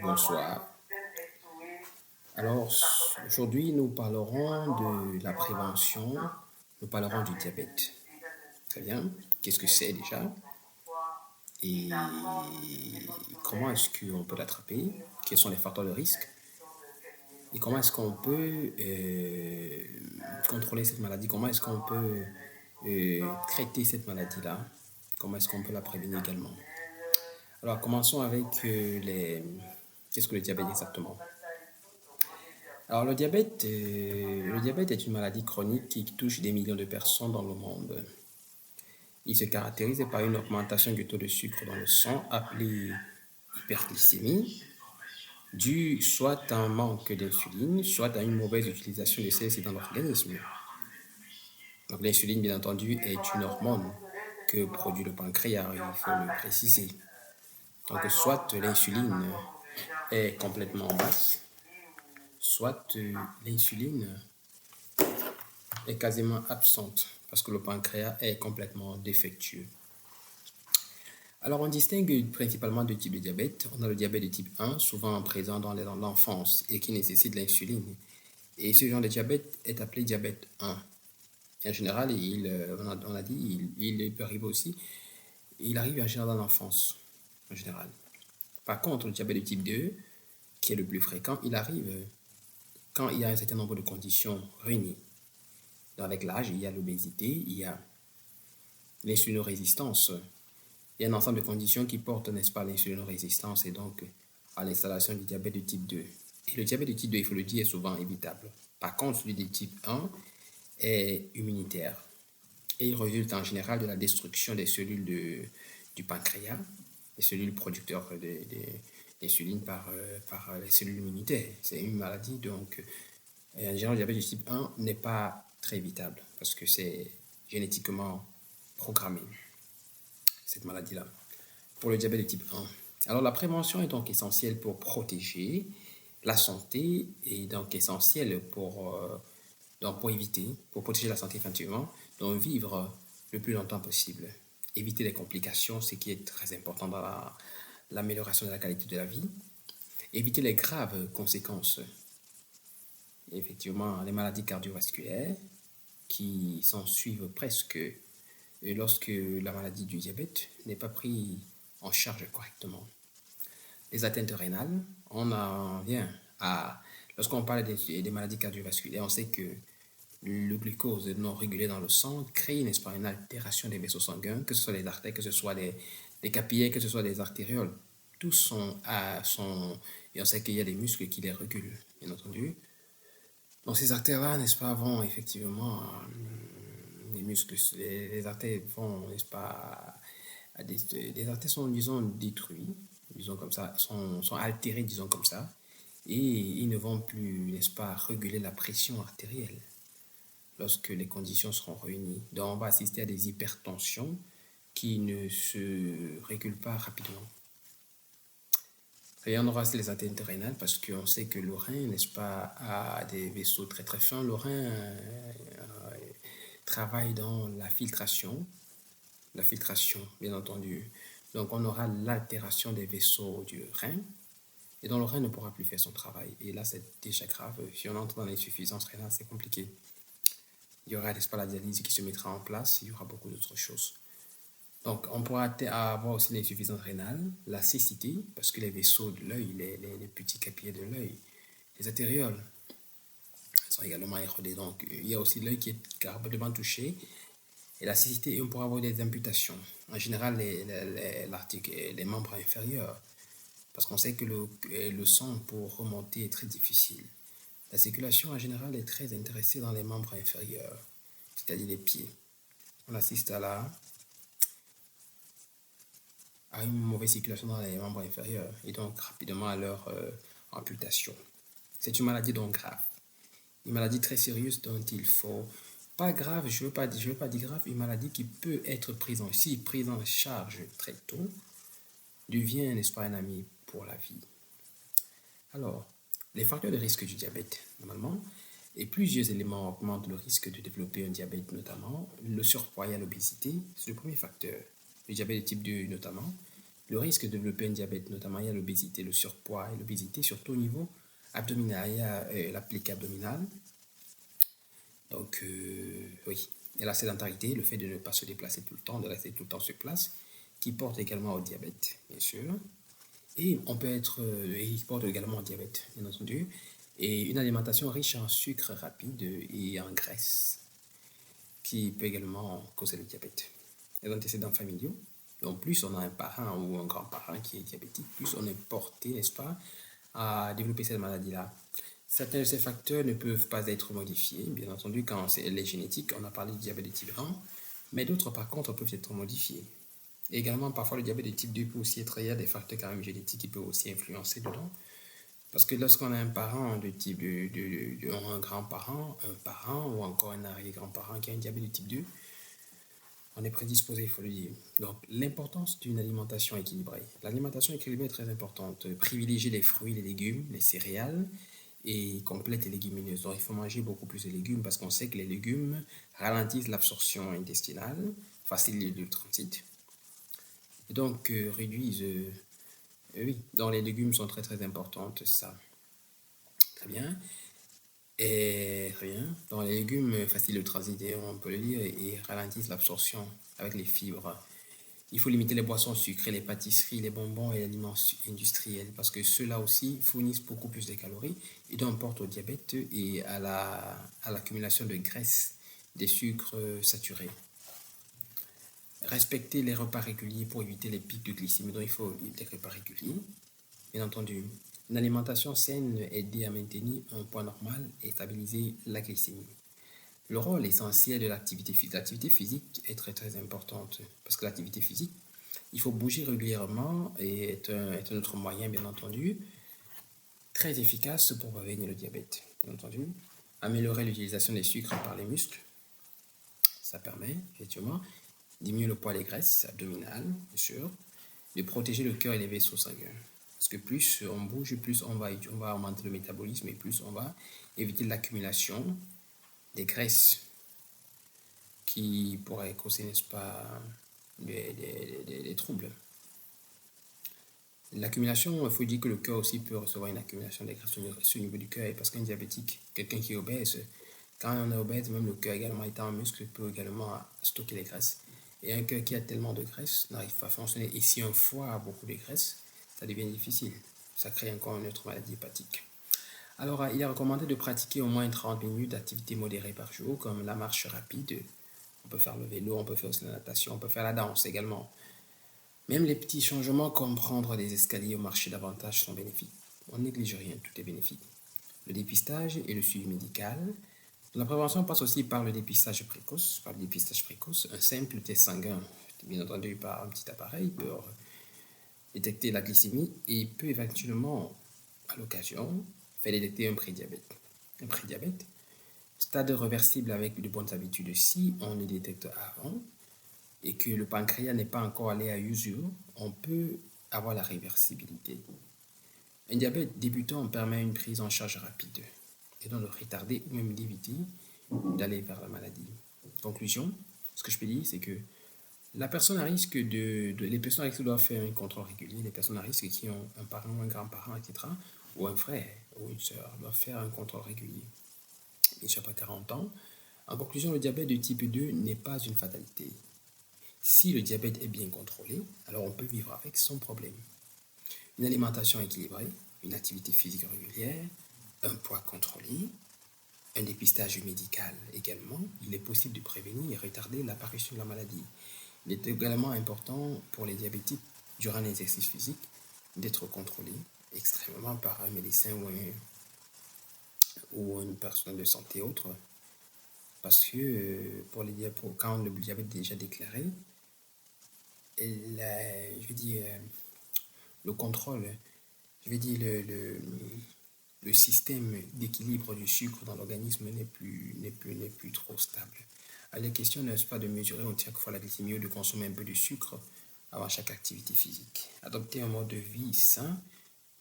Bonsoir. Alors, aujourd'hui, nous parlerons de la prévention, nous parlerons du diabète. Très bien. Qu'est-ce que c'est déjà? Et comment est-ce qu'on peut l'attraper? Quels sont les facteurs de risque? Et comment est-ce qu'on peut contrôler cette maladie? Comment est-ce qu'on peut traiter cette maladie-là? Comment est-ce qu'on peut la prévenir également? Alors, commençons avec Qu'est-ce que le diabète exactement? Alors, le diabète est une maladie chronique qui touche des millions de personnes dans le monde. Il se caractérise par une augmentation du taux de sucre dans le sang, appelée hyperglycémie, due soit à un manque d'insuline, soit à une mauvaise utilisation de celle-ci dans l'organisme. Donc, l'insuline, bien entendu, est une hormone que produit le pancréas, il faut le préciser. Donc, soit l'insuline est complètement basse, soit l'insuline est quasiment absente parce que le pancréas est complètement défectueux. Alors, on distingue principalement deux types de diabète. On a le diabète de type 1, souvent présent dans l'enfance et qui nécessite l'insuline. Et ce genre de diabète est appelé diabète 1. En général, on a dit, il peut arriver aussi, il arrive en général dans l'enfance, en général. Par contre, le diabète de type 2, qui est le plus fréquent, il arrive quand il y a un certain nombre de conditions réunies. Avec l'âge, il y a l'obésité, il y a l'insulinorésistance. Il y a un ensemble de conditions qui portent, n'est-ce pas, à l'insulinorésistance et donc à l'installation du diabète de type 2. Et le diabète de type 2, il faut le dire, est souvent évitable. Par contre, celui de type 1 est immunitaire. Et il résulte en général de la destruction des cellules du pancréas, des cellules producteurs d'insuline par les cellules immunitaires. C'est une maladie, donc, en général, le diabète de type 1 n'est pas très évitable parce que c'est génétiquement programmé, cette maladie-là, pour le diabète de type 1. Alors, la prévention est donc essentielle pour protéger la santé et donc essentielle pour éviter, pour protéger la santé effectivement, donc vivre le plus longtemps possible. Éviter les complications, ce qui est très important dans l'amélioration de la qualité de la vie. Éviter les graves conséquences. Effectivement, les maladies cardiovasculaires qui s'en suivent presque lorsque la maladie du diabète n'est pas prise en charge correctement. Les atteintes rénales, on en vient à... Lorsqu'on parle des maladies cardiovasculaires, on sait que le glucose non régulé dans le sang crée, n'est-ce pas, une altération des vaisseaux sanguins, que ce soit des artères, que ce soit des capillaires, que ce soit des artérioles. Tous sont... Et on sait qu'il y a des muscles qui les régulent, bien entendu. Donc ces artères-là, n'est-ce pas, vont effectivement... les muscles, les artères vont, n'est-ce pas... Les artères sont, disons, détruites, disons comme ça, sont altérées, disons comme ça, et ils ne vont plus, n'est-ce pas, réguler la pression artérielle lorsque les conditions seront réunies. Donc on va assister à des hypertensions qui ne se régulent pas rapidement. Et on aura aussi les atteintes rénales parce qu'on sait que le rein, n'est-ce pas, a des vaisseaux très très fins. Le rein travaille dans la filtration, bien entendu. Donc on aura l'altération des vaisseaux du rein et donc le rein ne pourra plus faire son travail. Et là c'est déjà grave. Si on entre dans l'insuffisance rénale, c'est compliqué. Il y aura, n'est-ce pas, la dialyse qui se mettra en place, il y aura beaucoup d'autres choses. Donc, on pourra avoir aussi l'insuffisance rénale, la cécité, parce que les vaisseaux de l'œil, les petits capillaires de l'œil, les artérioles sont également érodés. Donc, il y a aussi l'œil qui est complètement touché. Et la cécité, on pourra avoir des amputations. En général, les membres inférieurs, parce qu'on sait que le sang pour remonter est très difficile. La circulation en général est très intéressée dans les membres inférieurs, c'est-à-dire les pieds. On assiste à une mauvaise circulation dans les membres inférieurs et donc rapidement à leur amputation. C'est une maladie donc grave, une maladie très sérieuse dont il faut, pas grave, je veux pas dire grave, une maladie qui peut être prise en charge très tôt, devient, n'est-ce pas, un ami pour la vie. Alors, les facteurs de risque du diabète, normalement, et plusieurs éléments augmentent le risque de développer un diabète, notamment le surpoids et l'obésité, c'est le premier facteur. Le diabète de type 2 notamment, le risque de développer un diabète, notamment il y a l'obésité, le surpoids et l'obésité, surtout au niveau abdominal, il y a la plique abdominale. Donc, oui, et la sédentarité, le fait de ne pas se déplacer tout le temps, de rester tout le temps sur place, qui porte également au diabète, bien sûr. Et on peut être, il porte également au diabète, bien entendu. Et une alimentation riche en sucre rapide et en graisse, qui peut également causer le diabète. Les antécédents familiaux. Donc, plus on a un parent ou un grand-parent qui est diabétique, plus on est porté, n'est-ce pas, à développer cette maladie-là. Certains de ces facteurs ne peuvent pas être modifiés, bien entendu, quand c'est les génétiques, on a parlé du diabète de type 1, mais d'autres, par contre, peuvent être modifiés. Et également, parfois, le diabète de type 2 peut aussi être, il y a des facteurs quand même génétiques qui peuvent aussi influencer dedans. Parce que lorsqu'on a un parent de type un grand-parent, un parent ou encore un arrière-grand-parent qui a un diabète de type 2, on est prédisposé, il faut le dire. Donc, l'importance d'une alimentation équilibrée. L'alimentation équilibrée est très importante. Privilégier les fruits, les légumes, les céréales et complètes et légumineuses. Donc, il faut manger beaucoup plus de légumes parce qu'on sait que les légumes ralentissent l'absorption intestinale, facilitent le transit et donc réduisent. Oui, donc les légumes sont très très importantes, ça. Très bien. Et rien. Donc les légumes facilitent le transit, on peut le dire, et ralentissent l'absorption avec les fibres. Il faut limiter les boissons sucrées, les pâtisseries, les bonbons et les aliments industriels parce que ceux-là aussi fournissent beaucoup plus de calories et donc portent au diabète et à l'accumulation de graisse, des sucres saturés. Respecter les repas réguliers pour éviter les pics de glycémie. Donc il faut des repas réguliers, bien entendu. Une alimentation saine aide à maintenir un poids normal et stabiliser la glycémie. Le rôle essentiel de l'activité physique. L'activité physique est très très importante parce que l'activité physique, il faut bouger régulièrement et est un autre moyen, bien entendu, très efficace pour prévenir le diabète, bien entendu. Améliorer l'utilisation des sucres par les muscles, ça permet effectivement diminuer le poids des graisses abdominales, bien sûr, de protéger le cœur et les vaisseaux sanguins. Parce que plus on bouge, plus on va augmenter le métabolisme et plus on va éviter l'accumulation des graisses qui pourraient causer, n'est-ce pas, des troubles. L'accumulation, il faut dire que le cœur aussi peut recevoir une accumulation des graisses au niveau du cœur, parce qu'un diabétique, quelqu'un qui est obèse, quand on est obèse, même le cœur également étant un muscle, peut également stocker les graisses. Et un cœur qui a tellement de graisse n'arrive pas à fonctionner. Et si un foie a beaucoup de graisse, ça devient difficile. Ça crée encore une autre maladie hépatique. Alors, il est recommandé de pratiquer au moins 30 minutes d'activité modérée par jour, comme la marche rapide. On peut faire le vélo, on peut faire aussi la natation, on peut faire la danse également. Même les petits changements comme prendre des escaliers ou marcher davantage sont bénéfiques. On ne néglige rien, tout est bénéfique. Le dépistage et le suivi médical. La prévention passe aussi par le dépistage précoce. Un simple test sanguin, bien entendu par un petit appareil, peut détecter la glycémie et peut éventuellement, à l'occasion, faire détecter un prédiabète. Un prédiabète, stade réversible avec de bonnes habitudes. Si on le détecte avant et que le pancréas n'est pas encore allé à usure, on peut avoir la réversibilité. Un diabète débutant permet une prise en charge rapide et donc de retarder ou même d'éviter d'aller vers la maladie. Conclusion, ce que je peux dire, c'est que la personne à risque les personnes à risque doivent faire un contrôle régulier. Les personnes à risque qui ont un parent, un grand-parent, etc., ou un frère ou une soeur, doivent faire un contrôle régulier. Bien sûr, pas 40 ans. En conclusion, le diabète de type 2 n'est pas une fatalité. Si le diabète est bien contrôlé, alors on peut vivre avec son problème. Une alimentation équilibrée, une activité physique régulière, un poids contrôlé, un dépistage médical également, il est possible de prévenir et retarder l'apparition de la maladie. Il est également important pour les diabétiques, durant l'exercice physique, d'être contrôlés extrêmement par un médecin ou une personne de santé autre. Parce que quand le diabète est déjà déclaré, je veux dire, le contrôle, je veux dire, le système d'équilibre du sucre dans l'organisme n'est plus trop stable. Alors, la question n'est pas de mesurer chaque fois la glycémie ou de consommer un peu de sucre avant chaque activité physique. Adopter un mode de vie sain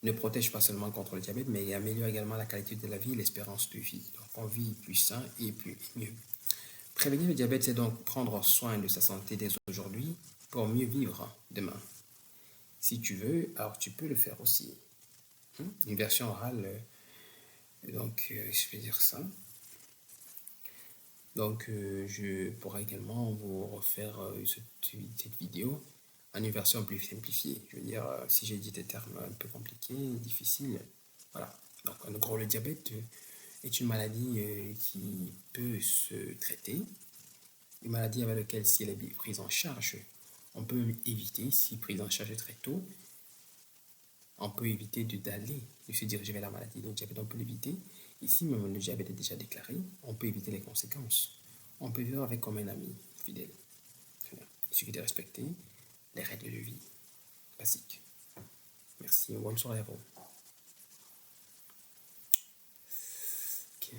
ne protège pas seulement contre le diabète, mais améliore également la qualité de la vie et l'espérance de vie. Donc, on vit plus sain et mieux. Prévenir le diabète, c'est donc prendre soin de sa santé dès aujourd'hui pour mieux vivre demain. Si tu veux, alors tu peux le faire aussi. Une version orale, donc je vais dire ça. Donc je pourrais également vous refaire cette vidéo en une version plus simplifiée. Je veux dire, si j'ai dit des termes un peu compliqués, difficiles, voilà. Donc en gros, le diabète est une maladie qui peut se traiter, une maladie avec laquelle, si elle est prise en charge, on peut même éviter, si prise en charge très tôt, on peut éviter de se diriger vers la maladie. Le diabète, on peut l'éviter. Ici, même le diabète est déjà déclaré, on peut éviter les conséquences. On peut vivre avec comme un ami fidèle. Il suffit de respecter les règles de vie basiques. Merci, bonne soirée à vous. Okay.